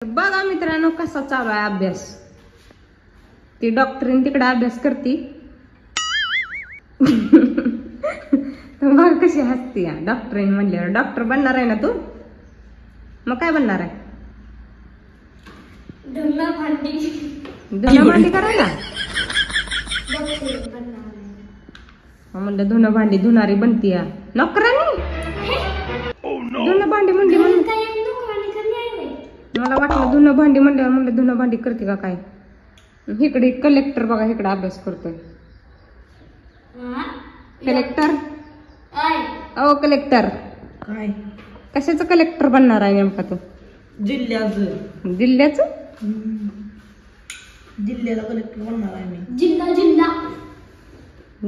बघा मित्रांनो कसा चालू आहे अभ्यास. ती डॉक्टरीन तिकडे अभ्यास करती. मग कशी हसती या डॉक्टरीन म्हणल्यावर. डॉक्टर बनणार आहे ना तू? मग काय बनणार आहे? धुणं भांडी करायला म्हणलं. धुणं भांडी धुणारी बनती या नोकरांनी. धुणं भांडी म्हणली म्हणून मला वाटलं धुणं भांडी म्हणल्यावर म्हणलं धुणं भांडी करते का काय. इकडे कलेक्टर बघा इकडे अभ्यास करतोय. कलेक्टर ओ कलेक्टर काय कशाचं कलेक्टर बनणार आहे नेमका तू? जिल्ह्याचं. जिल्ह्याचं? जिल्ह्याला कलेक्टर बनणार आहे मी.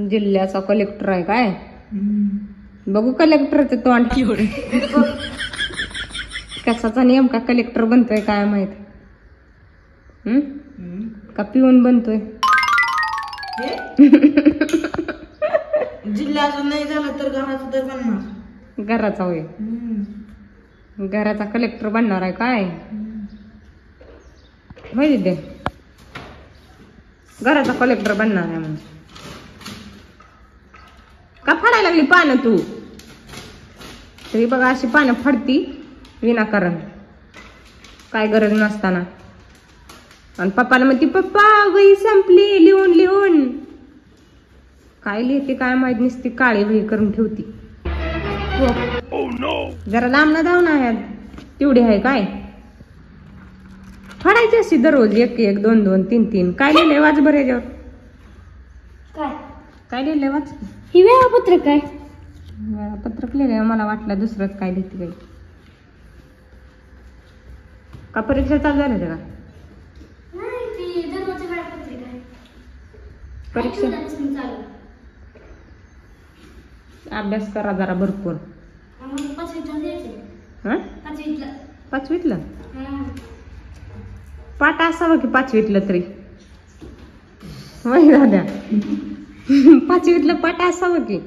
जिल्ह्याचा कलेक्टर आहे काय? बघू कलेक्टरचं तोंड. कशाचा नेमका कलेक्टर बनतोय काय माहित. का पिऊन बनतोय? जिल्ह्याचं नाही झालं तर घराचं तर बनणार. घराचा होय. घराचा कलेक्टर बनणार आहे काय? होय दे घराचा कलेक्टर बनणार आहे म्हणून. का फाडायला लागली पानं तू? तरी बघा अशी पानं फाडती विनाकारण काय गरज नसताना. आणि पप्पाला म्हणती पप्पा वही संपली लिहून लिहून. काय लिहिते काय माहित नसती काळी वही करून ठेवती. जरा लांब ना धाव ना तेवढी आहे काय? फाडायची अशी दररोज एक एक दोन दोन तीन तीन. काय लिहिलंय वाच बरं याच्यावर. काय लिहिलंय वाच. ही वेळापत्रक काय? वेळापत्रक लिहिलंय. मला वाटलं दुसरंच काय लिहिते काही. का परीक्षा चालू झाल्या का? परीक्षा अभ्यास करा जरा भरपूर. पाचवीतलं पाठ असावं की पाचवीतलं तरी. वय दाद्या पाचवीतलं पाठ असावं की.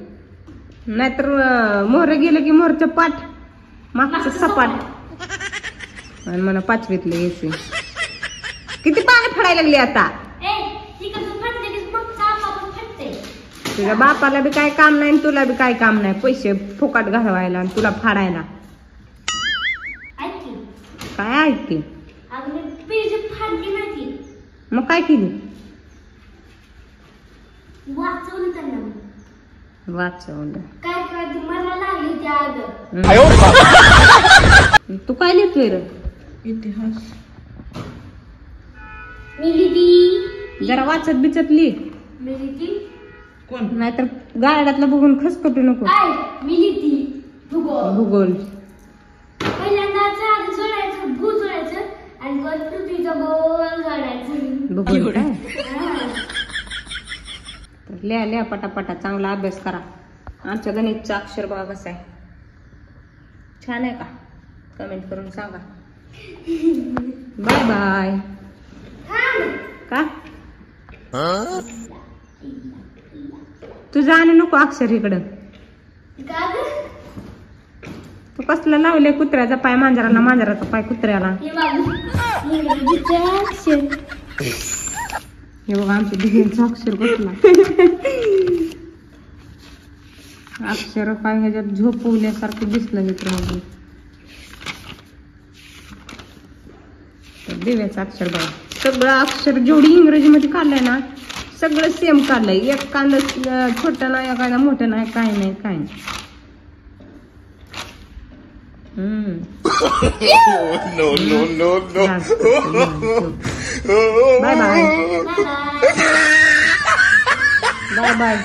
नाहीतर मोहर गेलं की मोहरचं पाठ मागचं सपाट. आणि मला पाचवीतलं यायचं. किती पानं फाडायला लागली आता? तुझ्या बापाला बी काय काम नाही तुला बी काय काम नाही. पैसे फुकट घालवायला आणि तुला फाडायला. काय ऐकते? मग काय केली? वाचवलं. तू काय लिहितोय रे? इतिहास. जरा वाचत बिचत लिह. कोण? नाहीतर गाड्यातलं बघून खसकटू नको. भूगोल. भूगोल काय? तर लिहा लिहा पटापटा. चांगला अभ्यास करा. आमच्या गणितचा अक्षर बघा कसं आहे. छान आहे का? कमेंट करून सांगा. Bye bye. का तुझं आणि नको अक्षर इकडं. तू कसलं लावले कुत्र्याचा पाय मांजराला मांजराचा पाय कुत्र्याला. हे बघा आमच्या दिदींचं अक्षर कसला. अक्षर काय ह्याच्यात झोपवल्यासारखं दिसलं मित्रांनो. दिव्याचं अक्षर बघा. सगळं अक्षर जेवढी इंग्रजीमध्ये काढलंय ना सगळं सेम काढलंय. एक कांदा छोटं नाही एखादा मोठं नाही काय नाही काय नाही. Bye bye. Bye bye.